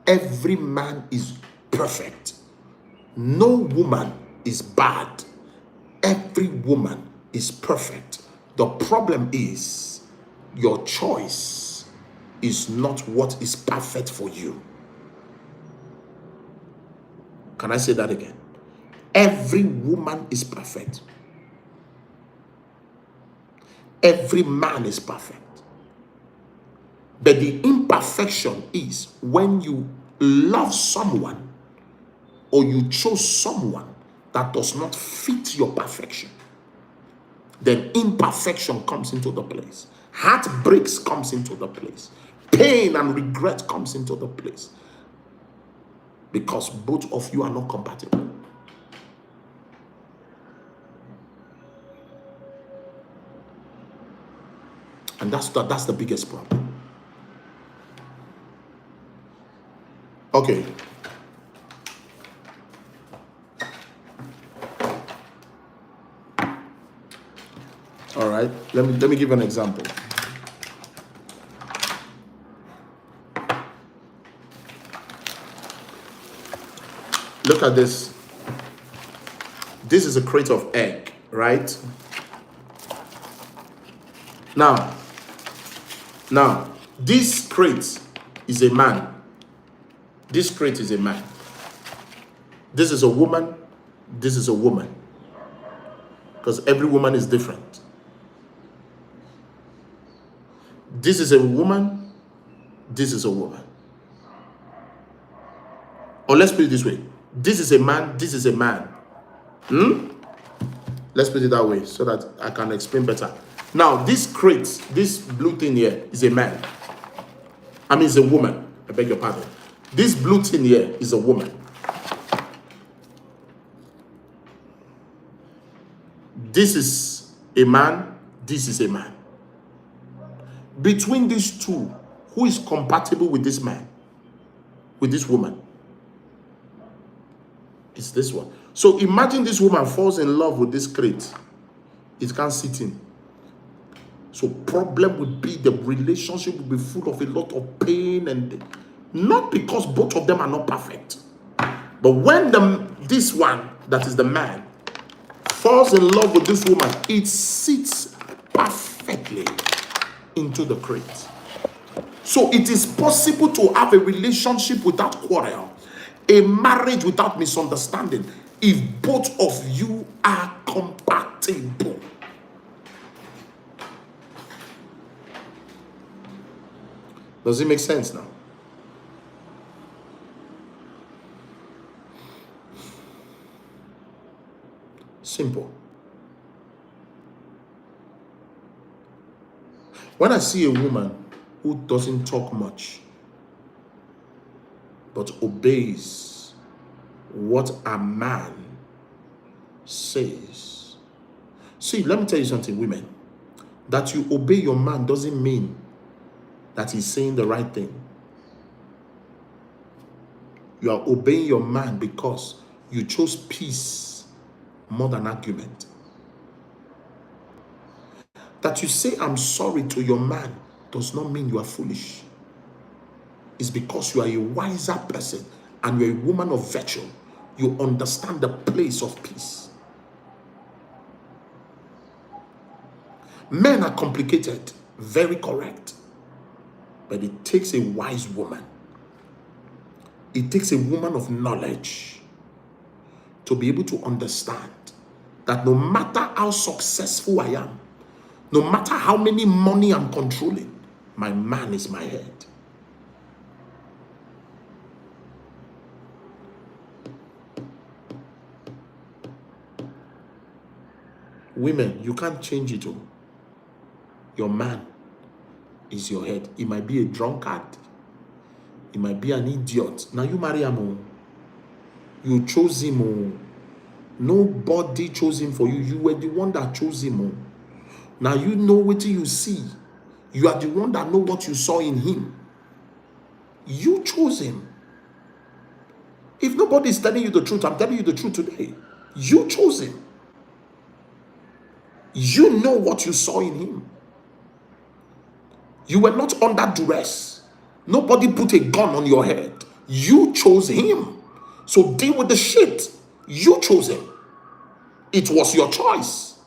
Every man is perfect. No woman is bad. Every woman is perfect. The problem is your choice is not what is perfect for you. Can I say that again? Every woman is perfect. Every man is perfect. But the imperfection is when you love someone or you chose someone that does not fit your perfection. Then imperfection comes into the place. Heartbreaks comes into the place. Pain and regret comes into the place. Because both of you are not compatible. And that's the biggest problem. Okay. All right. Let me give an example. Look at this. This is a crate of egg, right? Now, this crate is a man. This crate is a man. This is a woman. This is a woman. Because every woman is different. This is a woman. This is a woman. Or let's put it this way. This is a man. This is a man. Let's put it that way so that I can explain better. Now, this crate, this blue thing here is a man. I mean, it's a woman. I beg your pardon. This blue thing here is a woman. This is a man. This is a man. Between these two, who is compatible with this man? With this woman? It's this one. So imagine this woman falls in love with this crate. It can't sit in. So problem would be the relationship will be full of a lot of pain, and not because both of them are not perfect, but when this one that is the man falls in love with this woman, it sits perfectly into the crate. So it is possible to have a relationship without quarrel, a marriage without misunderstanding, if both of you are compatible. Does it make sense now? Simple. When I see a woman who doesn't talk much, but obeys what a man says. See, let me tell you something, women. That you obey your man doesn't mean that he's saying the right thing. You are obeying your man because you chose peace more than argument. That you say I'm sorry to your man does not mean you are foolish. It's because you are a wiser person and you're a woman of virtue. You understand the place of peace. Men are complicated, very correct. But it takes a wise woman. It takes a woman of knowledge to be able to understand that no matter how successful I am, no matter how many money I'm controlling, my man is my head. Women, you can't change it all. Your man is your head. He might be a drunkard. He might be an idiot. Now you marry him. You chose him. Nobody chose him for you. You were the one that chose him. Now you know what you see. You are the one that know what you saw in him. You chose him. If nobody is telling you the truth, I'm telling you the truth today. You chose him. You know what you saw in him. You were not under duress. Nobody put a gun on your head. You chose him. So deal with the shit. You chose him. It was your choice.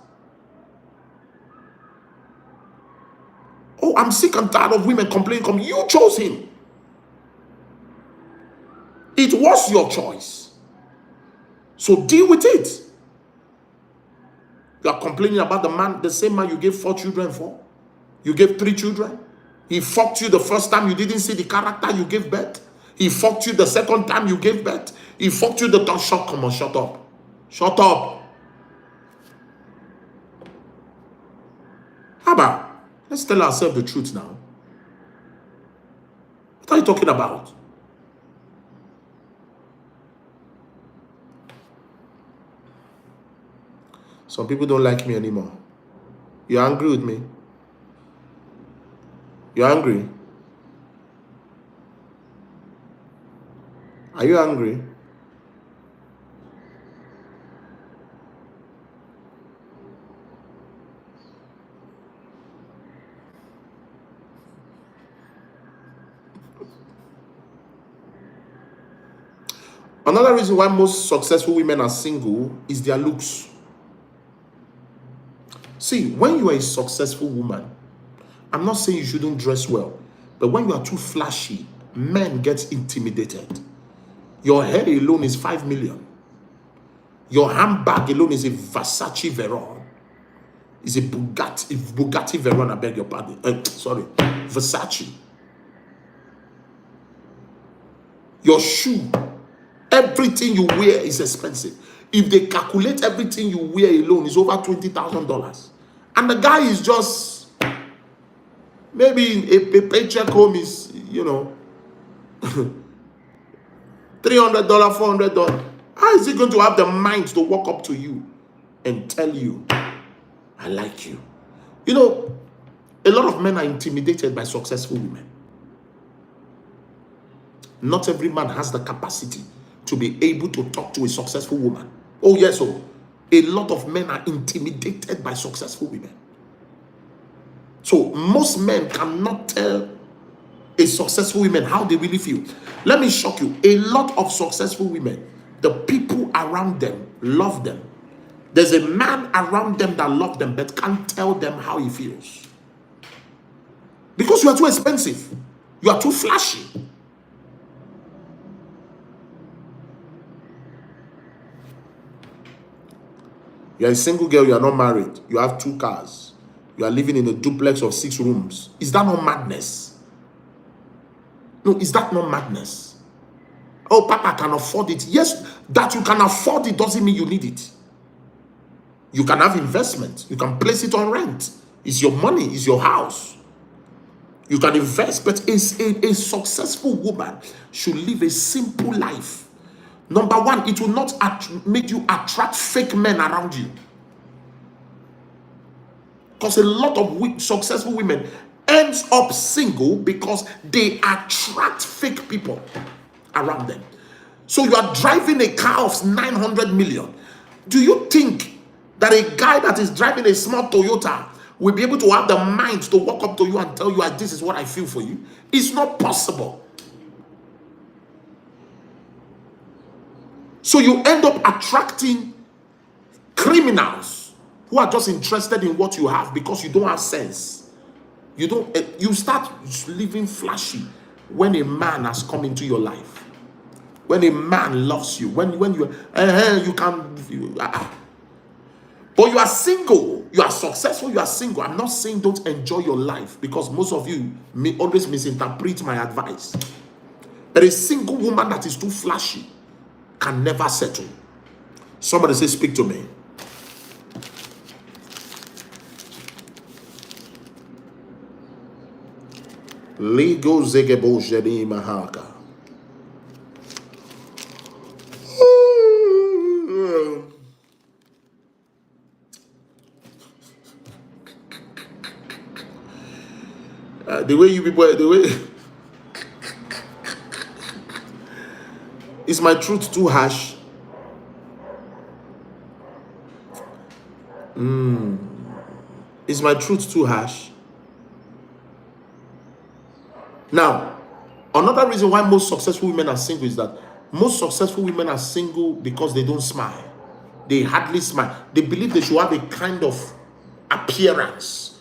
Oh, I'm sick and tired of women complaining. You chose him. It was your choice. So deal with it. You are complaining about the man, the same man you gave 4 children for. You gave 3 children. He fucked you the first time you didn't see the character you gave birth. He fucked you the second time you gave birth. He fucked you the third. Come on, shut up. Shut up. How about? Let's tell ourselves the truth now. What are you talking about? Some people don't like me anymore. You're angry with me? You're angry? Are you angry? Another reason why most successful women are single is their looks. See, when you are a successful woman, I'm not saying you shouldn't dress well, but when you are too flashy, men get intimidated. Your hair alone is 5 million. Your handbag alone is a Versace Veron. Is a Bugatti Veron, I beg your pardon. Sorry, Versace. Your shoe, everything you wear is expensive. If they calculate everything you wear alone is over $20,000. And the guy is just, maybe a paycheck home is, $300, $400. How is he going to have the mind to walk up to you and tell you, I like you? A lot of men are intimidated by successful women. Not every man has the capacity to be able to talk to a successful woman. Oh, yes, a lot of men are intimidated by successful women. So most men cannot tell a successful woman how they really feel. Let me shock you. A lot of successful women, the people around them love them. There's a man around them that loves them but can't tell them how he feels. Because you are too expensive. You are too flashy. You are a single girl, you are not married. You have 2 cars. You are living in a duplex of 6 rooms. Is that not madness? No, is that not madness? Oh, Papa can afford it. Yes, that you can afford it doesn't mean you need it. You can have investment. You can place it on rent. It's your money. It's your house. You can invest. But a successful woman should live a simple life. Number one, it will not make you attract fake men around you. Because a lot of successful women ends up single because they attract fake people around them. So you are driving a car of 900 million. Do you think that a guy that is driving a small Toyota will be able to have the mind to walk up to you and tell you, this is what I feel for you? It's not possible. So you end up attracting criminals who are just interested in what you have because you don't have sense. You start living flashy when a man has come into your life. When a man loves you, when you but you are single, you are successful, you are single. I'm not saying don't enjoy your life, because most of you may always misinterpret my advice. But a single woman that is too flashy can never settle. Somebody say, speak to me. Ligo zegebo jedi mahaka. The way you people, the way is my truth too harsh? Is my truth too harsh? Now, another reason why most successful women are single is that most successful women are single because they don't smile. They hardly smile. They believe they should have a kind of appearance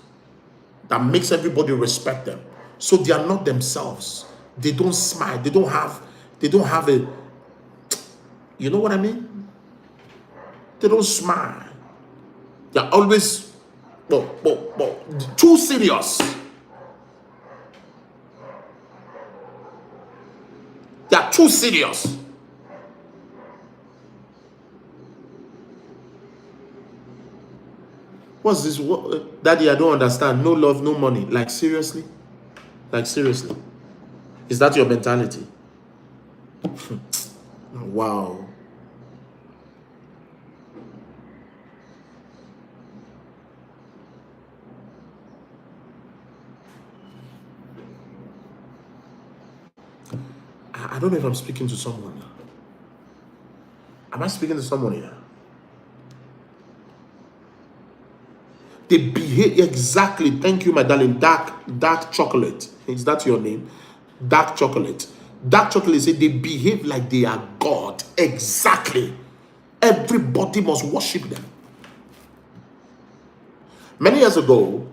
that makes everybody respect them. So they are not themselves. They don't smile. They don't have a, you know what I mean? They don't smile. They're always too serious. They are too serious. What's this? What, Daddy, I don't understand. No love, no money. Like seriously? Like seriously? Is that your mentality? Wow. I don't know if I'm speaking to someone. Am I speaking to someone here? They behave exactly. Thank you, my darling. Dark chocolate. Is that your name? Dark chocolate. Dark chocolate say they behave like they are God. Exactly. Everybody must worship them. Many years ago,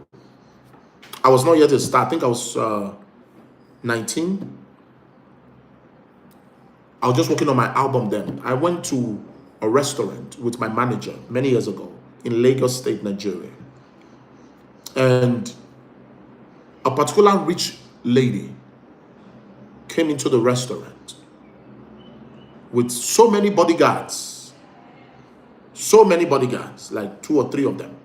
I was not yet a star. I think I was 19. I was just working on my album then. I went to a restaurant with my manager many years ago in Lagos State, Nigeria. And a particular rich lady came into the restaurant with so many bodyguards, like 2 or 3 of them.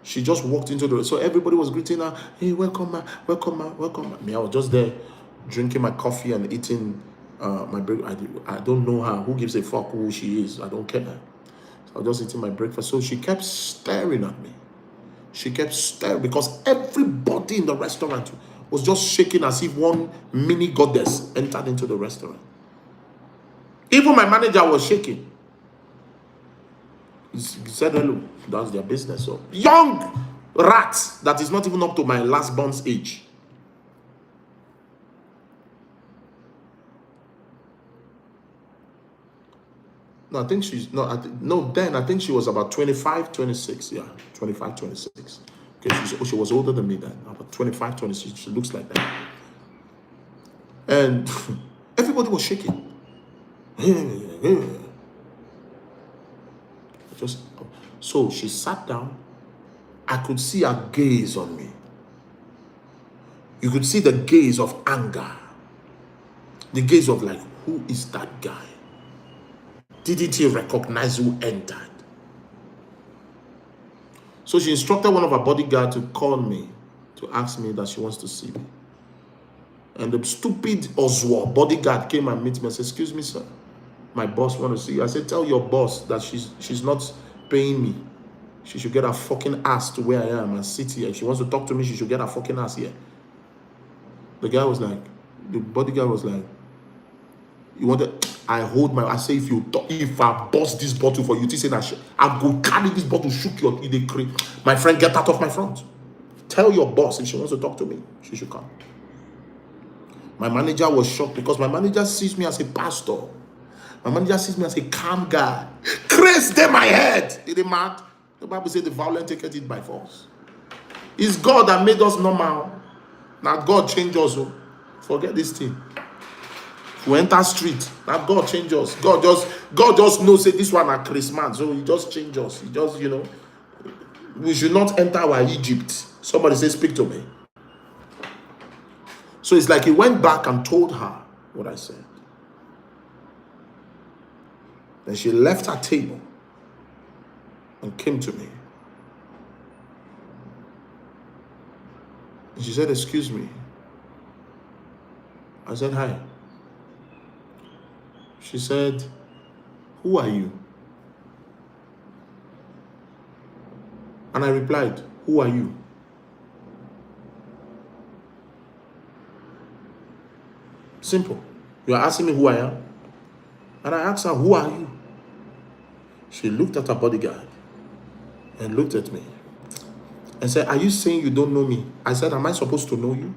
She just walked into the, so everybody was greeting her. Hey, welcome, ma, welcome, ma, welcome, ma. Me, I was just there drinking my coffee and eating my breakfast. I don't know her. Who gives a fuck who she is? I don't care. So I was just eating my breakfast. So she kept staring at me. She kept staring because everybody in the restaurant was just shaking as if one mini goddess entered into the restaurant. Even my manager was shaking. He said, hello, that's their business. So young rat that is not even up to my last born's age. No, I think she's, no, then I think she was about 25, 26. Yeah, 25, 26. Okay, she was older than me then, about 25, 26. She looks like that. And everybody was shaking. Just, so she sat down. I could see her gaze on me. You could see the gaze of anger. The gaze of like, who is that guy? Didn't he recognize who entered? So she instructed one of her bodyguards to call me to ask me that she wants to see me. And the stupid Oswald bodyguard came and met me and said, excuse me, sir, my boss wants to see you. I said, tell your boss that she's not paying me. She should get her fucking ass to where I am and sit here. If she wants to talk to me, she should get her fucking ass here. The guy was like, the bodyguard was like, you want to, I say, if I bust this bottle for you, say that I go carry this bottle, shook your in the cream. My friend, get out of my front. Tell your boss if she wants to talk to me, she should come. My manager was shocked because my manager sees me as a pastor. My manager sees me as a calm guy. Crazy in my head. Is it mad? The Bible says the violent take it by force. It's God that made us normal. Now God change us. Forget this thing. We enter street. Now God change us. God just knows say this one at Christmas. So he just change us. He just, we should not enter our Egypt. Somebody say, speak to me. So it's like he went back and told her what I said. Then she left her table and came to me. And she said, excuse me. I said, hi. She said, who are you? And I replied, who are you? Simple. You are asking me who I am? And I asked her, who are you? She looked at her bodyguard and looked at me and said, are you saying you don't know me? I said, am I supposed to know you?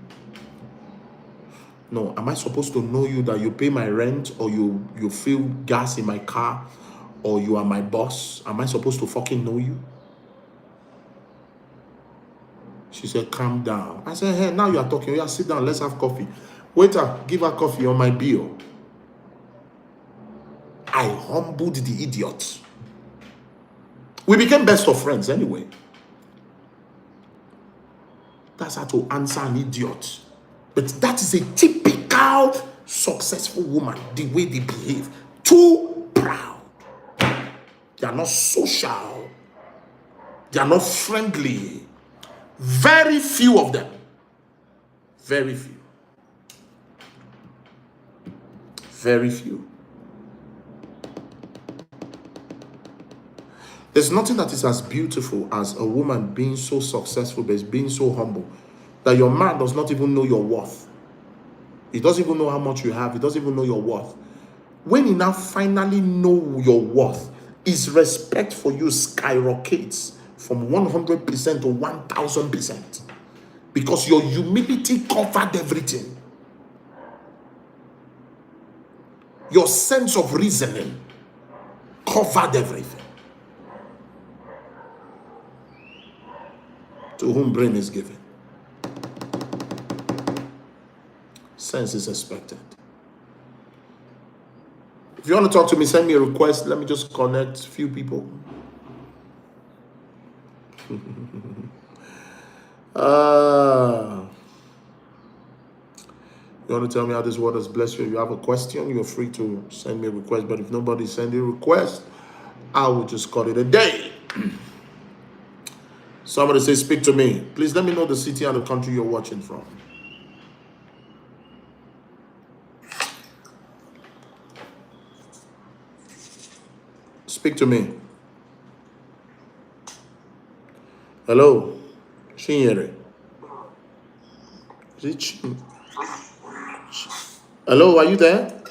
No, am I supposed to know you that you pay my rent or you fill gas in my car or you are my boss? Am I supposed to fucking know you? She said, calm down. I said, hey, now you are talking. Yeah, sit down. Let's have coffee. Waiter, give her coffee on my bill. I humbled the idiot. We became best of friends anyway. That's how to answer an idiot. But that is a typical successful woman, the way they behave. Too proud. They are not social. They are not friendly. Very few of them. Very few. Very few. There's nothing that is as beautiful as a woman being so successful, but being so humble that your man does not even know your worth. He doesn't even know how much you have. He doesn't even know your worth. When he now finally know your worth, his respect for you skyrockets from 100% to 1000%, because your humility covered everything. Your sense of reasoning covered everything. To whom brain is given, sense is expected. If you want to talk to me, send me a request. Let me just connect a few people. You want to tell me how this word has blessed you? If you have a question, you're free to send me a request. But if nobody's sending a request, I will just call it a day. Somebody say, speak to me. Please let me know the city and the country you're watching from. Speak to me. Hello? Chinyere. Is it Chin? Hello, are you there?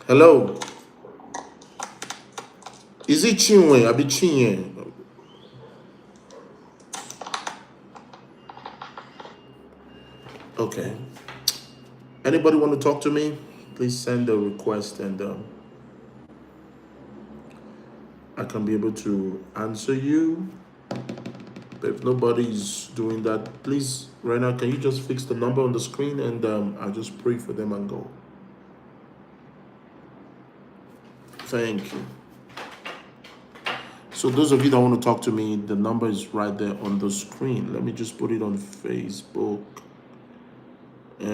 Hello? Is it Chinwe? I be Chinye. Okay. Anybody want to talk to me? Please send a request and I can be able to answer you. But if nobody's doing that, please, right now, can you just fix the number on the screen and I'll just pray for them and go. Thank you. So those of you that want to talk to me, the number is right there on the screen. Let me just put it on Facebook. Yeah.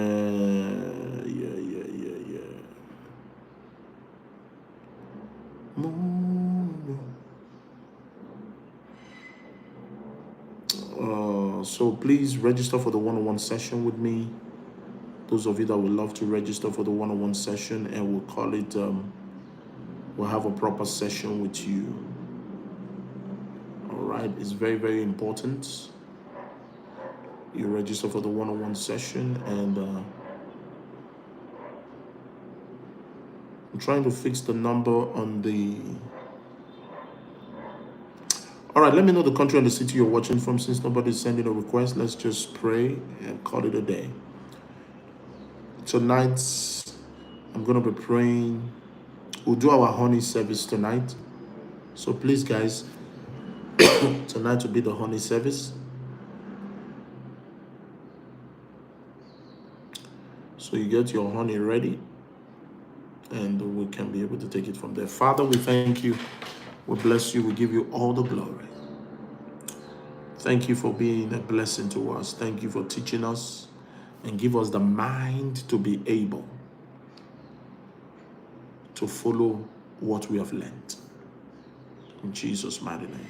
So please register for the one-on-one session with me. Those of you that would love to register for the one-on-one session, and we'll call it, we'll have a proper session with you. All right, it's very, very important. You register for the one-on-one session, and I'm trying to fix the number on the... All right, let me know the country and the city you're watching from. Since nobody's sending a request, let's just pray and call it a day. Tonight, I'm going to be praying. We'll do our honey service tonight. So please, guys, tonight will be the honey service. So you get your honey ready, and we can be able to take it from there. Father, we thank you. We bless you. We give you all the glory. Thank you for being a blessing to us. Thank you for teaching us and give us the mind to be able to follow what we have learned. In Jesus' mighty name.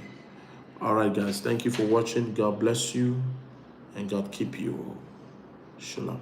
All right, guys. Thank you for watching. God bless you and God keep you. Shalom.